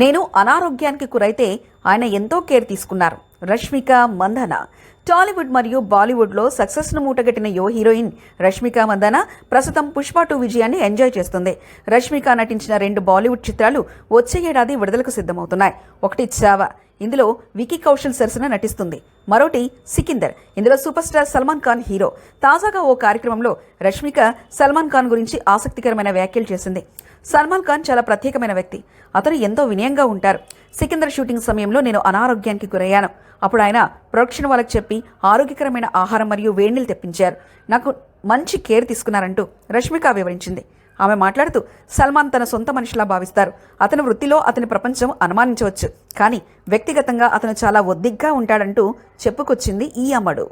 నేను అనారోగ్యానికి గురైతే ఆయన ఎంతో కేర్ తీసుకున్నారు. రష్మిక మందన టాలీవుడ్ మరియు బాలీవుడ్లో సక్సెస్ను మూటగట్టిన యువ హీరోయిన్ రష్మిక మందన ప్రస్తుతం పుష్ప 2 విజయాన్ని ఎంజాయ్ చేస్తుంది. రష్మిక నటించిన 2 బాలీవుడ్ చిత్రాలు వచ్చే ఏడాది విడుదలకు సిద్ధమవుతున్నాయి. ఒకటి చావా, ఇందులో వికీ కౌశల్ సరసన నటిస్తుంది. మరోటి సికిందర్, ఇందులో super star Salman Khan hero. తాజాగా ఓ కార్యక్రమంలో రష్మిక సల్మాన్ ఖాన్ గురించి ఆసక్తికరమైన వ్యాఖ్యలు చేసింది. సల్మాన్ ఖాన్ చాలా ప్రత్యేకమైన వ్యక్తి. అతను ఎంతో వినయంగా ఉంటారు. సికిందర్ షూటింగ్ సమయంలో నేను అనారోగ్యానికి గురయ్యాను. అప్పుడు ఆయన ప్రొడక్షన్ వాళ్ళకి చెప్పి ఆరోగ్యకరమైన ఆహారం మరియు వేడినీళ్ళు తెప్పించారు. నాకు మంచి కేర్ తీసుకున్నారంటూ రష్మిక వివరించింది. ఆమె మాట్లాడుతూ, సల్మాన్ తన సొంత మనిషిలా భావిస్తారు. అతని వృత్తిలో అతని ప్రపంచం అనుమానించవచ్చు, కానీ వ్యక్తిగతంగా అతను చాలా ఒద్దిగ్గా ఉంటాడంటూ చెప్పుకొచ్చింది ఈ అమ్మడు.